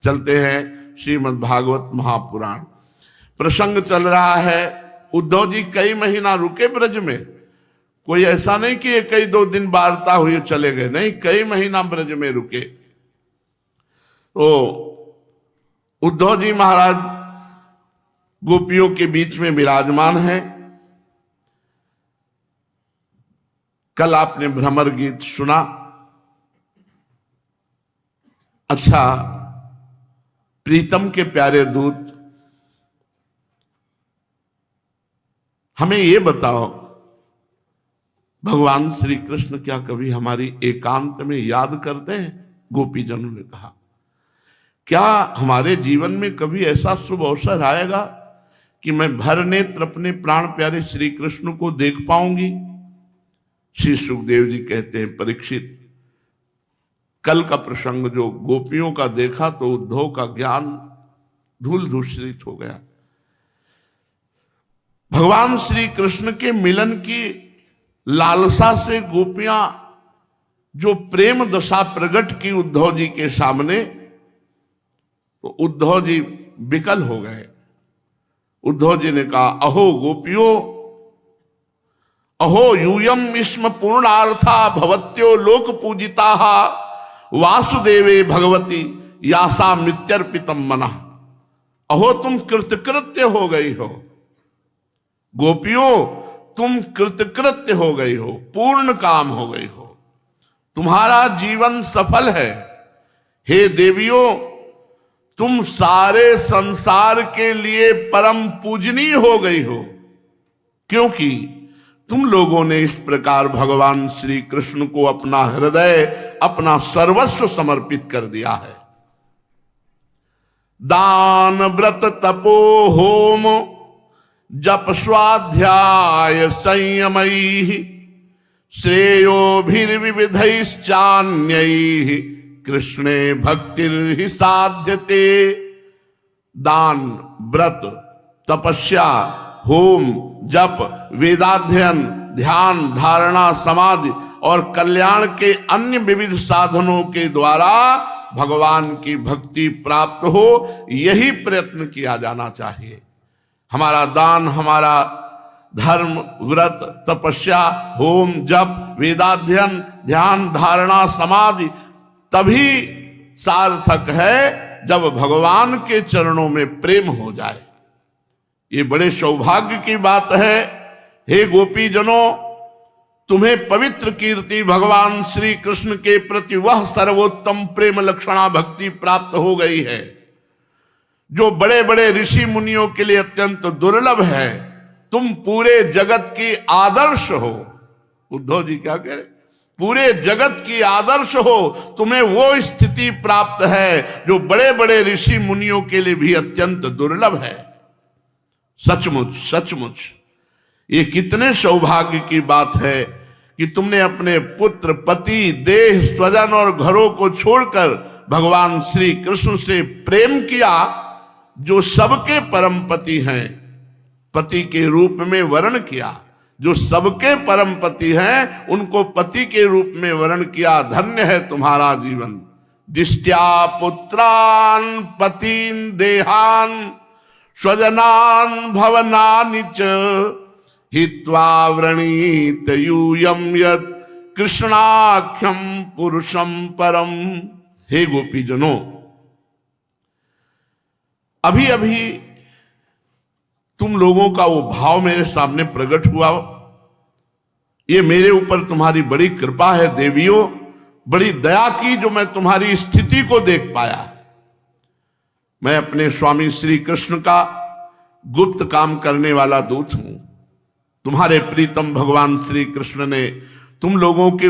चलते हैं श्रीमद् भागवत महापुराण। प्रसंग चल रहा है, उद्धव जी कई महीना रुके ब्रज में। कोई ऐसा नहीं कि ये कई 2 दिन वार्ता हुई चले गए, नहीं, कई महीना ब्रज में रुके। तो उद्धव जी महाराज गोपियों के बीच में विराजमान है। कल आपने भ्रमर गीत सुना। अच्छा, प्रीतम के प्यारे दूत, हमें ये बताओ, भगवान श्री कृष्ण क्या कभी हमारी एकांत में याद करते हैं? गोपीजनों ने कहा, क्या हमारे जीवन में कभी ऐसा शुभ अवसर आएगा कि मैं भर नेत्र अपने प्राण प्यारे श्री कृष्ण को देख पाऊंगी? श्री सुखदेव जी कहते हैं, परीक्षित, कल का प्रसंग जो गोपियों का देखा तो उद्धव का ज्ञान धूल धूसरित हो गया। भगवान श्री कृष्ण के मिलन की लालसा से गोपियां जो प्रेम दशा प्रकट की उद्धव जी के सामने, तो उद्धव जी विकल हो गए। उद्धव जी ने कहा, अहो गोपियों, अहो यूयम इस्म पूर्णार्था भवत्यो लोक पूजिता वासुदेवे भगवती यासा मित्यर्पितम मना। अहो तुम कृतकृत्य हो गई हो, गोपियों तुम कृतकृत्य हो गई हो, पूर्ण काम हो गई हो, तुम्हारा जीवन सफल है। हे देवियों, तुम सारे संसार के लिए परम पूजनीय हो गई हो, क्योंकि तुम लोगों ने इस प्रकार भगवान श्री कृष्ण को अपना हृदय, अपना सर्वस्व समर्पित कर दिया है। दान व्रत तपो होम जप स्वाध्याय संयमैः श्रेयोभिर्विविधैश्चान्यैः कृष्णे भक्तिर्हि साध्यते। दान, व्रत, तपस्या, होम, जप, वेदाध्ययन, ध्यान, धारणा, समाधि और कल्याण के अन्य विविध साधनों के द्वारा भगवान की भक्ति प्राप्त हो, यही प्रयत्न किया जाना चाहिए। हमारा दान, हमारा धर्म, व्रत, तपस्या, होम, जप, वेदाध्ययन, ध्यान, धारणा, समाधि तभी सार्थक है जब भगवान के चरणों में प्रेम हो जाए। ये बड़े सौभाग्य की बात है। हे गोपीजनों, तुम्हें पवित्र कीर्ति भगवान श्री कृष्ण के प्रति वह सर्वोत्तम प्रेम लक्षणा भक्ति प्राप्त हो गई है जो बड़े बड़े ऋषि मुनियों के लिए अत्यंत दुर्लभ है। तुम पूरे जगत की आदर्श हो। उद्धव जी क्या कह रहे? पूरे जगत की आदर्श हो। तुम्हें वो स्थिति प्राप्त है जो बड़े बड़े ऋषि मुनियों के लिए भी अत्यंत दुर्लभ है। सचमुच सचमुच ये कितने सौभाग्य की बात है कि तुमने अपने पुत्र, पति, देह, स्वजन और घरों को छोड़कर भगवान श्री कृष्ण से प्रेम किया, जो सबके परम पति हैं, पति के रूप में वर्ण किया। जो सबके परम पति हैं उनको पति के रूप में वर्ण किया। धन्य है तुम्हारा जीवन। दिष्ट्या पुत्रान पतीन देहान स्वजनान भवनानि च हित्वा व्रणीत यूयम यत् कृष्णाख्यम पुरुषम परम। हे गोपीजनों, अभी अभी तुम लोगों का वो भाव मेरे सामने प्रकट हुआ। ये मेरे ऊपर तुम्हारी बड़ी कृपा है देवियों, बड़ी दया की जो मैं तुम्हारी स्थिति को देख पाया। मैं अपने स्वामी श्री कृष्ण का गुप्त काम करने वाला दूत हूं। तुम्हारे प्रीतम भगवान श्री कृष्ण ने तुम लोगों के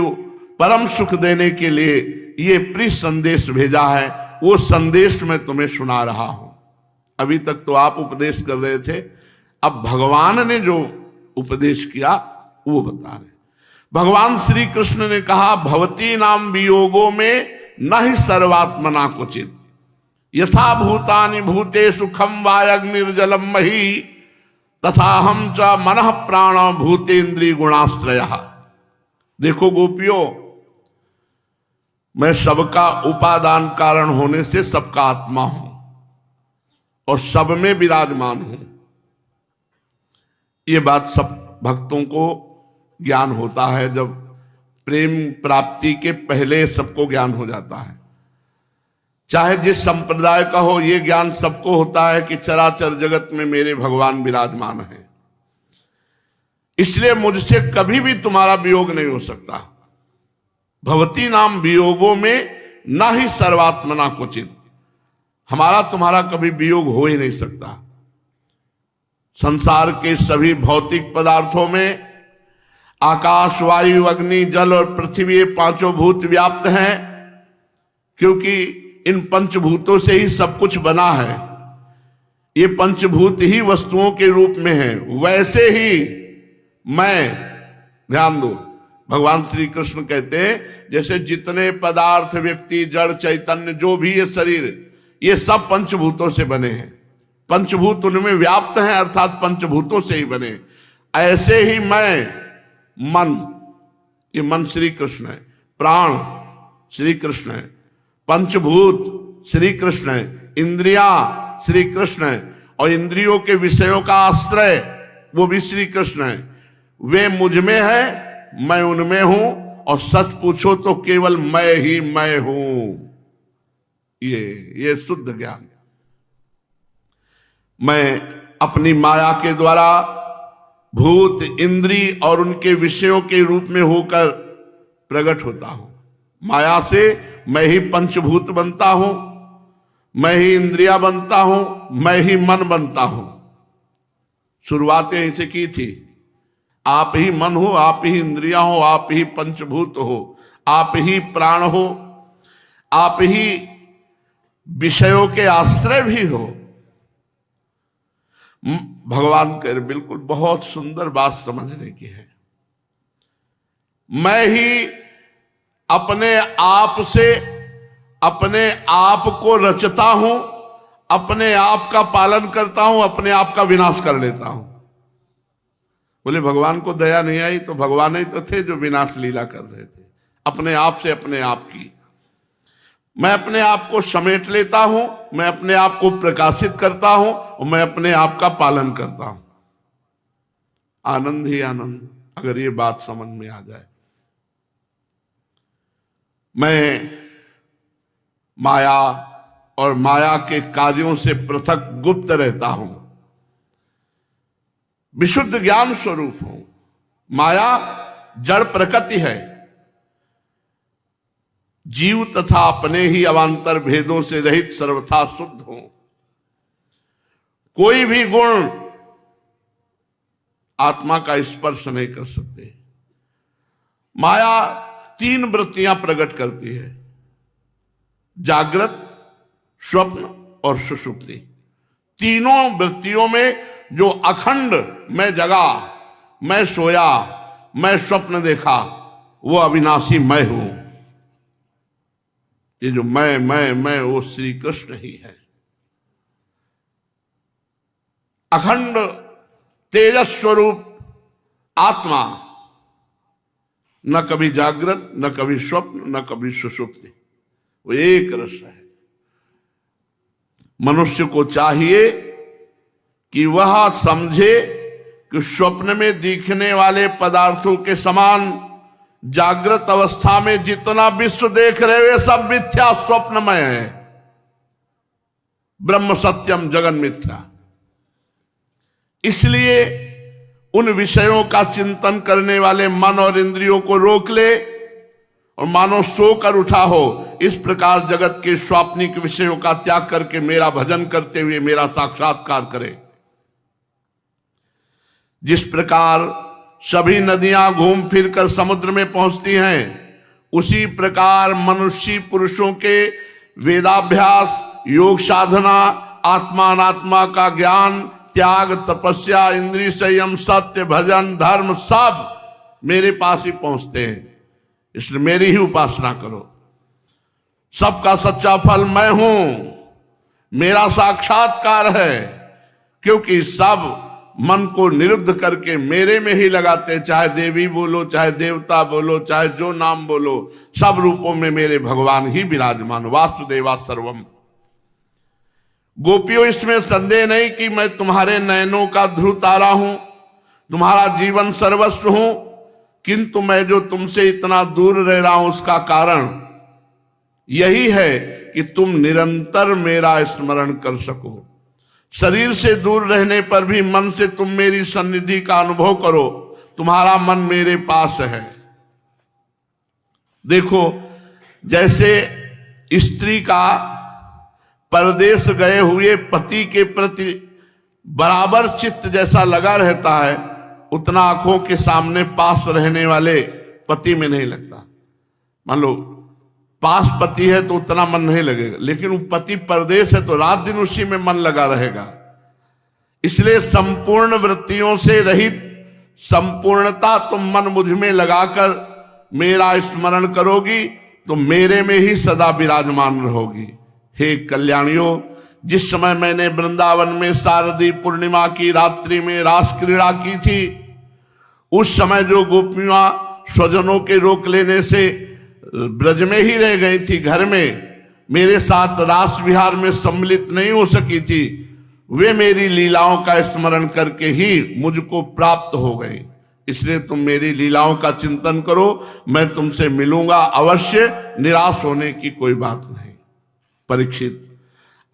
परम सुख देने के लिए ये प्रिय संदेश भेजा है। वो संदेश मैं तुम्हें सुना रहा हूं। अभी तक तो आप उपदेश कर रहे थे, अब भगवान ने जो उपदेश किया वो बता रहे। भगवान श्री कृष्ण ने कहा, भवती नाम वियोगो में न ही सर्वात्मना क्वचित यथा भूतानि भूतेषु खम वायग्निर्जलम मही तथा हम च मनः प्राण भूतेन्द्रिय गुणाश्रय। देखो गोपियों, मैं सबका उपादान कारण होने से सबका आत्मा हूं और सब में विराजमान हूं। ये बात सब भक्तों को ज्ञान होता है। जब प्रेम प्राप्ति के पहले सबको ज्ञान हो जाता है, चाहे जिस संप्रदाय का हो, ये ज्ञान सबको होता है कि चराचर जगत में मेरे भगवान विराजमान हैं, इसलिए मुझसे कभी भी तुम्हारा वियोग नहीं हो सकता। भवती नाम वियोगों में ना ही सर्वात्मना क्वचित, हमारा तुम्हारा कभी वियोग हो ही नहीं सकता। संसार के सभी भौतिक पदार्थों में आकाश, वायु, अग्नि, जल और पृथ्वी, ये पांचों भूत व्याप्त हैं, क्योंकि इन पंचभूतों से ही सब कुछ बना है। ये पंचभूत ही वस्तुओं के रूप में है। वैसे ही मैं, ध्यान दो, भगवान श्री कृष्ण कहते हैं जैसे जितने पदार्थ, व्यक्ति, जड़, चैतन्य, जो भी ये शरीर, ये सब पंचभूतों से बने हैं। पंचभूत उनमें व्याप्त हैं, अर्थात पंचभूतों से ही बने। ऐसे ही मैं, मन, ये मन श्री कृष्ण है, प्राण श्री कृष्ण है, पंचभूत श्री कृष्ण है, इंद्रिया श्री कृष्ण है, और इंद्रियों के विषयों का आश्रय वो भी श्री कृष्ण है। वे मुझ में है, मैं उनमें हूं, और सच पूछो तो केवल मैं ही मैं हूं। ये शुद्ध ज्ञान। मैं अपनी माया के द्वारा भूत, इंद्री और उनके विषयों के रूप में होकर प्रकट होता हूं। माया से मैं ही पंचभूत बनता हूं, मैं ही इंद्रिया बनता हूं, मैं ही मन बनता हूं। शुरुआत यहीं से की थी। आप ही मन हो, आप ही इंद्रिया हो, आप ही पंचभूत हो, आप ही प्राण हो, आप ही विषयों के आश्रय भी हो। भगवान कह रहे, बिल्कुल बहुत सुंदर बात समझने की है। मैं ही अपने आप से अपने आप को रचता हूं, अपने आप का पालन करता हूं, अपने आप का विनाश कर लेता हूं। बोले भगवान को दया नहीं आई तो भगवान ही तो थे जो विनाश लीला कर रहे थे, अपने आप से अपने आप की। मैं अपने आप को समेट लेता हूं, मैं अपने आप को प्रकाशित करता हूं, और मैं अपने आप का पालन करता हूं। आनंद ही आनंद, अगर ये बात समझ में आ जाए। मैं माया और माया के कार्यों से पृथक गुप्त रहता हूं, विशुद्ध ज्ञान स्वरूप हूं। माया जड़ प्रकृति है, जीव तथा अपने ही अवांतर भेदों से रहित सर्वथा शुद्ध हो। कोई भी गुण आत्मा का स्पर्श नहीं कर सकते। माया तीन वृत्तियां प्रकट करती है, जागृत, स्वप्न और सुषुप्ति। तीनों वृत्तियों में जो अखंड मैं जगा, मैं सोया, मैं स्वप्न देखा, वो अविनाशी मैं हूं। ये जो मैं वो श्री कृष्ण ही है। अखंड तेजस स्वरूप आत्मा, न कभी जागृत, न कभी स्वप्न, न कभी सुषुप्ति, वो एक रस है। मनुष्य को चाहिए कि वह समझे कि स्वप्न में दिखने वाले पदार्थों के समान जागृत अवस्था में जितना विश्व देख रहे वे सब मिथ्या, स्वप्नमय है। ब्रह्म सत्यम जगन मिथ्या। इसलिए उन विषयों का चिंतन करने वाले मन और इंद्रियों को रोक ले और मानो सोकर उठा हो। इस प्रकार जगत के स्वाप्निक विषयों का त्याग करके मेरा भजन करते हुए मेरा साक्षात्कार करे। जिस प्रकार सभी नदियां घूम फिर कर समुद्र में पहुंचती हैं, उसी प्रकार मनुष्य पुरुषों के वेदाभ्यास, योग साधना, आत्मा अनात्मा का ज्ञान, त्याग, तपस्या, इंद्रिय संयम, सत्य, भजन, धर्म सब मेरे पास ही पहुंचते हैं। इसलिए मेरी ही उपासना करो। सबका सच्चा फल मैं हूं, मेरा साक्षात्कार है, क्योंकि सब मन को निरुद्ध करके मेरे में ही लगाते, चाहे देवी बोलो, चाहे देवता बोलो, चाहे जो नाम बोलो, सब रूपों में मेरे भगवान ही विराजमान। वासुदेवा सर्वम। गोपियों, इसमें संदेह नहीं कि मैं तुम्हारे नयनों का ध्रुव तारा हूं, तुम्हारा जीवन सर्वस्व हूं, किंतु मैं जो तुमसे इतना दूर रह रहा हूं उसका कारण यही है कि तुम निरंतर मेरा स्मरण कर सको। शरीर से दूर रहने पर भी मन से तुम मेरी सन्निधि का अनुभव करो, तुम्हारा मन मेरे पास है। देखो, जैसे स्त्री का परदेश गए हुए पति के प्रति बराबर चित्त जैसा लगा रहता है, उतना आंखों के सामने पास रहने वाले पति में नहीं लगता। मान लो पास पति है तो उतना मन नहीं लगेगा, लेकिन वो पति परदेश है तो रात दिन उसी में मन लगा रहेगा। इसलिए संपूर्ण वृत्तियों से रहित संपूर्णता तुम मन मुझ में लगाकर मेरा स्मरण करोगी तो मेरे में ही सदा विराजमान रहोगी। हे कल्याणियों, जिस समय मैंने वृंदावन में शारदी पूर्णिमा की रात्रि में रास क्रीड़ा की थी, उस समय जो गोपियां स्वजनों के रोक लेने से ब्रज में ही रह गई थी, घर में मेरे साथ रास विहार में सम्मिलित नहीं हो सकी थी, वे मेरी लीलाओं का स्मरण करके ही मुझको प्राप्त हो गई। इसलिए तुम मेरी लीलाओं का चिंतन करो, मैं तुमसे मिलूंगा अवश्य, निराश होने की कोई बात नहीं। परीक्षित,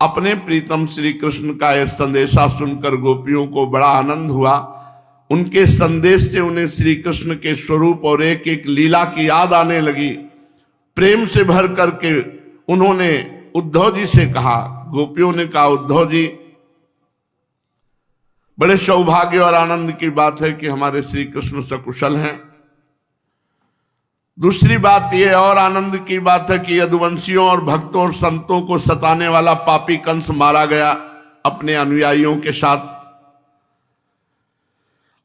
अपने प्रीतम श्री कृष्ण का यह संदेशा सुनकर गोपियों को बड़ा आनंद हुआ। उनके संदेश से उन्हें श्री कृष्ण के स्वरूप और एक एक लीला की याद आने लगी। प्रेम से भर करके उन्होंने उद्धव जी से कहा, गोपियों ने कहा, उद्धव जी, बड़े सौभाग्य और आनंद की बात है कि हमारे श्री कृष्ण सकुशल हैं। दूसरी बात यह और आनंद की बात है कि यदुवंशियों और भक्तों और संतों को सताने वाला पापी कंस मारा गया अपने अनुयायियों के साथ।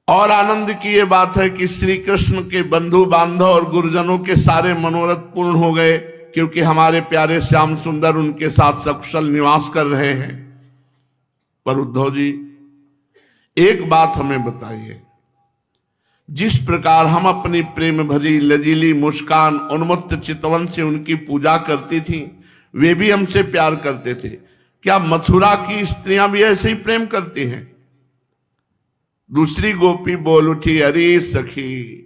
और आनंद की यह बात है कि श्री कृष्ण के बंधु बांधव और गुरुजनों के सारे मनोरथ पूर्ण हो गए, क्योंकि हमारे प्यारे श्याम सुंदर उनके साथ सकुशल निवास कर रहे हैं। पर उद्धव जी, एक बात हमें बताइए, जिस प्रकार हम अपनी प्रेम भरी लजीली मुस्कान उन्मत्त चितवन से उनकी पूजा करती थी, वे भी हमसे प्यार करते थे, क्या मथुरा की स्त्रियां भी ऐसे ही प्रेम करती हैं? दूसरी गोपी बोल उठी, अरे सखी,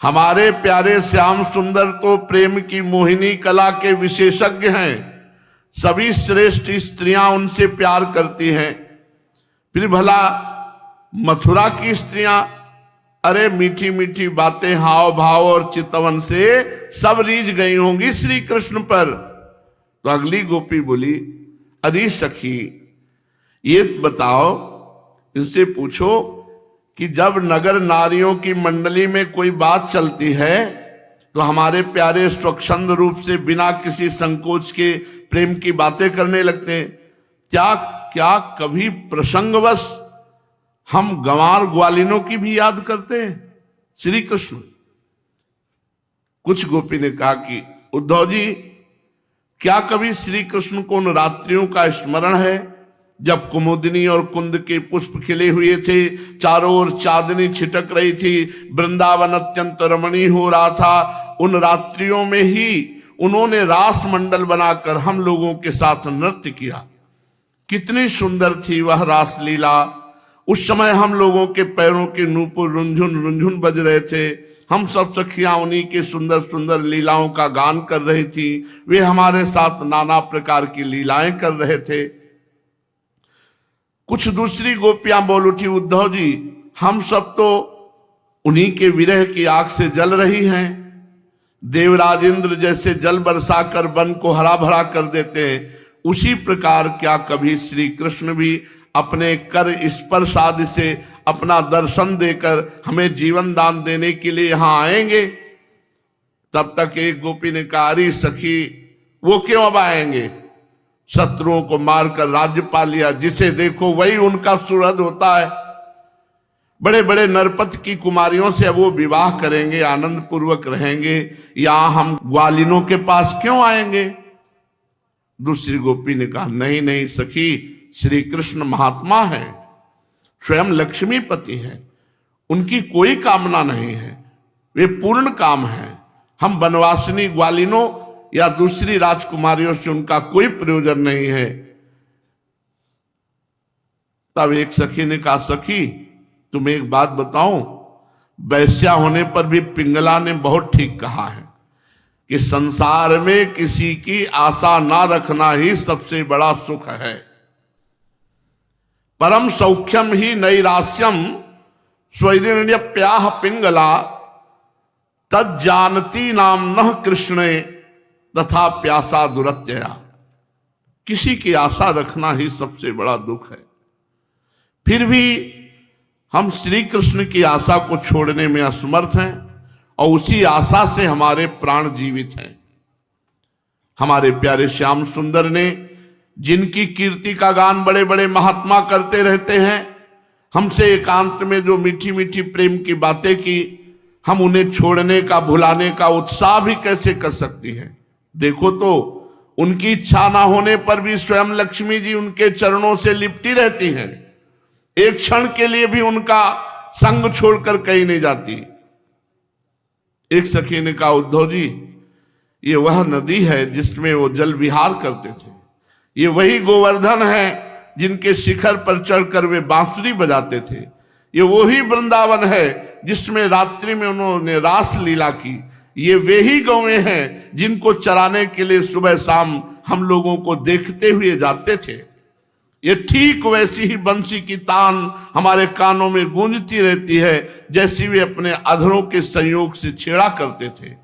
हमारे प्यारे श्याम सुंदर तो प्रेम की मोहिनी कला के विशेषज्ञ हैं, सभी श्रेष्ठ स्त्रियां उनसे प्यार करती हैं, फिर भला मथुरा की स्त्रियां, अरे मीठी मीठी बातें हाव भाव और चितवन से सब रीझ गई होंगी श्री कृष्ण पर। तो अगली गोपी बोली, अरे सखी, ये बताओ, इनसे पूछो कि जब नगर नारियों की मंडली में कोई बात चलती है तो हमारे प्यारे स्वच्छंद रूप से बिना किसी संकोच के प्रेम की बातें करने लगते हैं। क्या कभी प्रसंगवश हम गंवार ग्वालिनों की भी याद करते हैं श्री कृष्ण? कुछ गोपी ने कहा कि उद्धव जी, क्या कभी श्री कृष्ण को उन रात्रियों का स्मरण है जब कुमुदिनी और कुंद के पुष्प खिले हुए थे, चारों ओर चांदनी छिटक रही थी, वृंदावन अत्यंत रमणीय हो रहा था। उन रात्रियों में ही उन्होंने रास मंडल बनाकर हम लोगों के साथ नृत्य किया। कितनी सुंदर थी वह रास लीला। उस समय हम लोगों के पैरों के नूपुर रुंझुन रुंझुन बज रहे थे। हम सब सखियां उन्हीं के सुंदर सुंदर लीलाओं का गान कर रही थी। वे हमारे साथ नाना प्रकार की लीलाएं कर रहे थे। कुछ दूसरी गोपियां बोल उठी, उद्धव जी, हम सब तो उन्हीं के विरह की आग से जल रही हैं। देवराज इंद्र जैसे जल बरसाकर वन को हरा भरा कर देते हैं, उसी प्रकार क्या कभी श्री कृष्ण भी अपने कर स्पर्श आदि से अपना दर्शन देकर हमें जीवन दान देने के लिए यहां आएंगे? तब तक एक गोपी ने कहा, अरे सखी, वो क्यों अब आएंगे? शत्रुओं को मारकर राज्य पा लिया, जिसे देखो वही उनका सुहृद होता है। बड़े बड़े नरपत की कुमारियों से वो विवाह करेंगे, आनंद पूर्वक रहेंगे, यहां हम ग्वालिनों के पास क्यों आएंगे? दूसरी गोपी ने कहा, नहीं नहीं सखी, श्री कृष्ण महात्मा है, स्वयं लक्ष्मीपति हैं, उनकी कोई कामना नहीं है, वे पूर्ण काम है। हम बनवासिनी ग्वालिनों या दूसरी राजकुमारियों से उनका कोई प्रयोजन नहीं है। तब एक सखी ने कहा, सखी तुम्हें एक बात बताऊं, वैश्या होने पर भी पिंगला ने बहुत ठीक कहा है कि संसार में किसी की आशा ना रखना ही सबसे बड़ा सुख है। परम सौख्यम ही नैरास्यम स्वैरिण्यप्याह पिंगला तद जानती नाम नः कृष्णे तथा प्यासा दुरत्यया। किसी की आशा रखना ही सबसे बड़ा दुख है। फिर भी हम श्री कृष्ण की आशा को छोड़ने में असमर्थ हैं और उसी आशा से हमारे प्राण जीवित हैं। हमारे प्यारे श्याम सुंदर ने, जिनकी कीर्ति का गान बड़े बड़े महात्मा करते रहते हैं, हमसे एकांत में जो मीठी मीठी प्रेम की बातें की, हम उन्हें छोड़ने का, भुलाने का उत्साह भी कैसे कर सकती हैं। देखो तो उनकी इच्छा ना होने पर भी स्वयं लक्ष्मी जी उनके चरणों से लिपटी रहती हैं। एक क्षण के लिए भी उनका संग छोड़कर कहीं नहीं जाती। एक सखी ने कहा, उद्धव जी ये वह नदी है जिसमें वो जल विहार करते थे, ये वही गोवर्धन है जिनके शिखर पर चढ़कर वे बांसुरी बजाते थे, ये वही वृंदावन है जिसमें रात्रि में उन्होंने रास लीला की, ये वे ही गौएं हैं जिनको चराने के लिए सुबह शाम हम लोगों को देखते हुए जाते थे। ये ठीक वैसी ही बंसी की तान हमारे कानों में गूंजती रहती है जैसी वे अपने अधरों के संयोग से छेड़ा करते थे।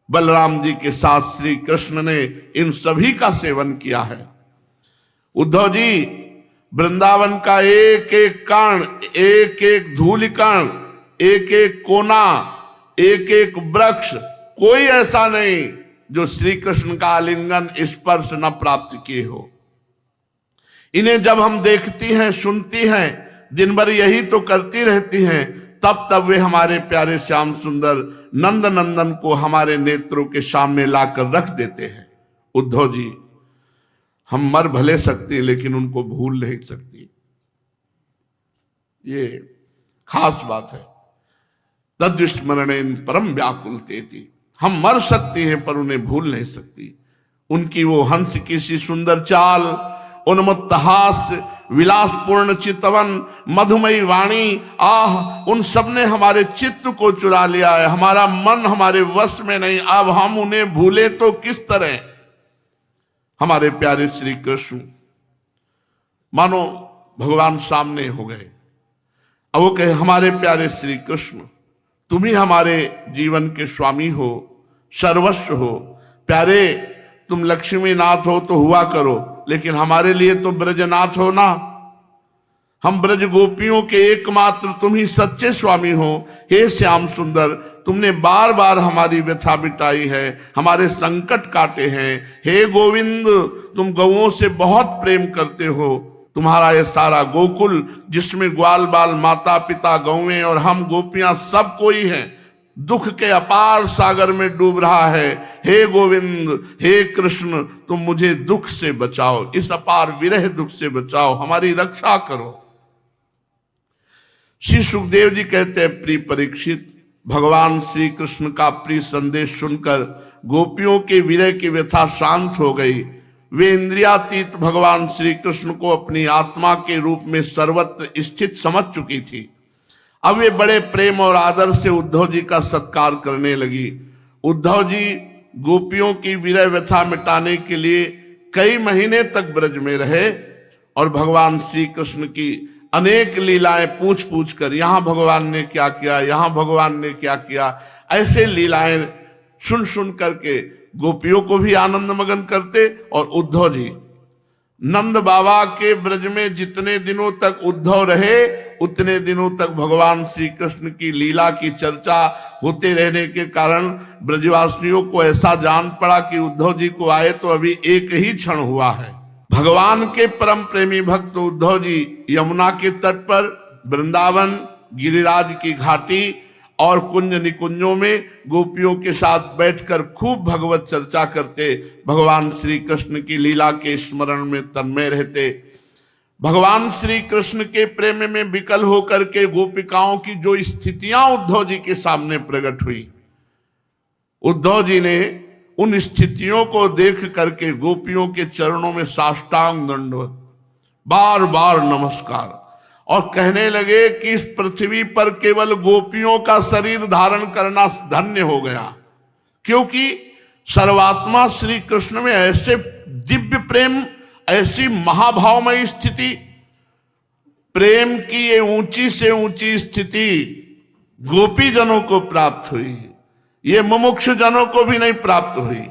बलराम जी के साथ श्री कृष्ण ने इन सभी का सेवन किया है। उद्धव जी, वृंदावन का एक एक कण, एक एक धूलि कण, एक एक कोना, एक एक वृक्ष, कोई ऐसा नहीं जो श्री कृष्ण का आलिंगन स्पर्श न प्राप्त किए हो। इन्हें जब हम देखती हैं, सुनती हैं, दिन भर यही तो करती रहती हैं, तब तब वे हमारे प्यारे श्याम सुंदर नंद नंदन को हमारे नेत्रों के सामने लाकर रख देते हैं। उद्धव जी, हम मर भले सकते हैं लेकिन उनको भूल नहीं सकती, ये खास बात है। तद्विस्मरणेन परम व्याकुलतेति, हम मर सकती हैं पर उन्हें भूल नहीं सकती। उनकी वो हंस की सी सुंदर चाल, उन्मत्त हास्य, विलासपूर्ण चितवन, मधुमयी वाणी, आह, उन सब ने हमारे चित्त को चुरा लिया है। हमारा मन हमारे वश में नहीं। अब हम उन्हें भूले तो किस तरह। हमारे प्यारे श्री कृष्ण मानो भगवान सामने हो गए। अब वो कहे, हमारे प्यारे श्री कृष्ण, तुम ही हमारे जीवन के स्वामी हो, सर्वस्व हो। प्यारे, तुम लक्ष्मी नाथ हो तो हुआ करो, लेकिन हमारे लिए तो ब्रजनाथ हो ना। हम ब्रज गोपियों के एकमात्र तुम ही सच्चे स्वामी हो। हे श्याम सुंदर, तुमने बार बार हमारी व्यथा मिटाई है, हमारे संकट काटे हैं। हे गोविंद, तुम गौओं से बहुत प्रेम करते हो। तुम्हारा ये सारा गोकुल, जिसमें ग्वाल बाल, माता पिता, गौएं और हम गोपियां सब कोई हैं, दुख के अपार सागर में डूब रहा है। हे गोविंद, हे कृष्ण, तुम मुझे दुख से बचाओ, इस अपार विरह दुख से बचाओ, हमारी रक्षा करो। श्री सुखदेव जी कहते हैं, प्रिय परीक्षित, भगवान श्री कृष्ण का प्रिय संदेश सुनकर गोपियों के विरह की व्यथा शांत हो गई। वे इंद्रियातीत भगवान श्री कृष्ण को अपनी आत्मा के रूप में सर्वत्र स्थित समझ चुकी थी। अब वे बड़े प्रेम और आदर से उद्धव जी का सत्कार करने लगी। उद्धव जी गोपियों की विरह व्यथा मिटाने के लिए कई महीने तक ब्रज में रहे और भगवान श्री कृष्ण की अनेक लीलाएं पूछ पूछ कर, यहां भगवान ने क्या किया, यहां भगवान ने क्या किया, ऐसे लीलाएं सुन सुन करके गोपियों को भी आनंद मगन करते। और उद्धव जी नंद बाबा के ब्रज में जितने दिनों तक उद्धव रहे, उतने दिनों तक भगवान श्री कृष्ण की लीला की चर्चा होते रहने के कारण ब्रजवासियों को ऐसा जान पड़ा कि उद्धव जी को आए तो अभी एक ही क्षण हुआ है। भगवान के परम प्रेमी भक्त उद्धव जी यमुना के तट पर, वृंदावन, गिरिराज की घाटी और कुंज निकुंजों में गोपियों के साथ बैठकर खूब भगवत चर्चा करते, भगवान श्री कृष्ण की लीला के स्मरण में तन्मय रहते। भगवान श्री कृष्ण के प्रेम में विकल होकर के गोपिकाओं की जो स्थितियां उद्धव जी के सामने प्रकट हुई, उद्धव जी ने उन स्थितियों को देख करके गोपियों के चरणों में साष्टांग दंडवत, बार बार नमस्कार, और कहने लगे कि इस पृथ्वी पर केवल गोपियों का शरीर धारण करना धन्य हो गया, क्योंकि सर्वात्मा श्री कृष्ण में ऐसे दिव्य प्रेम, ऐसी महाभावमय स्थिति, प्रेम की ये ऊंची से ऊंची स्थिति गोपी जनों को प्राप्त हुई, ये मुमुक्षु जनों को भी नहीं प्राप्त हुई,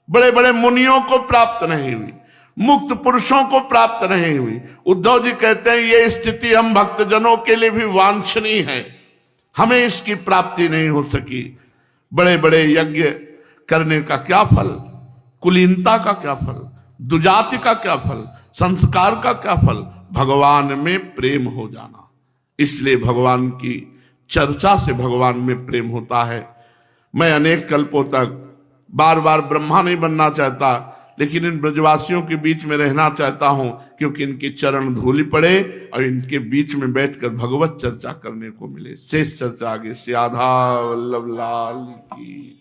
बड़े बड़े मुनियों को प्राप्त नहीं हुई, मुक्त पुरुषों को प्राप्त नहीं हुई। उद्धव जी कहते हैं ये स्थिति हम भक्तजनों के लिए भी वांछनीय है, हमें इसकी प्राप्ति नहीं हो सकी। बड़े बड़े यज्ञ करने का क्या फल, कुलीनता का क्या फल, दुजाति का क्या फल, संस्कार का क्या फल, भगवान में प्रेम हो जाना। इसलिए भगवान की चर्चा से भगवान में प्रेम होता है। मैं अनेक कल्पों तक बार बार ब्रह्मा नहीं बनना चाहता, लेकिन इन ब्रजवासियों के बीच में रहना चाहता हूं, क्योंकि इनके चरण धूलि पड़े और इनके बीच में बैठकर भगवत चर्चा करने को मिले। शेष चर्चा आगे। श्री राधा वल्लभ लाल की।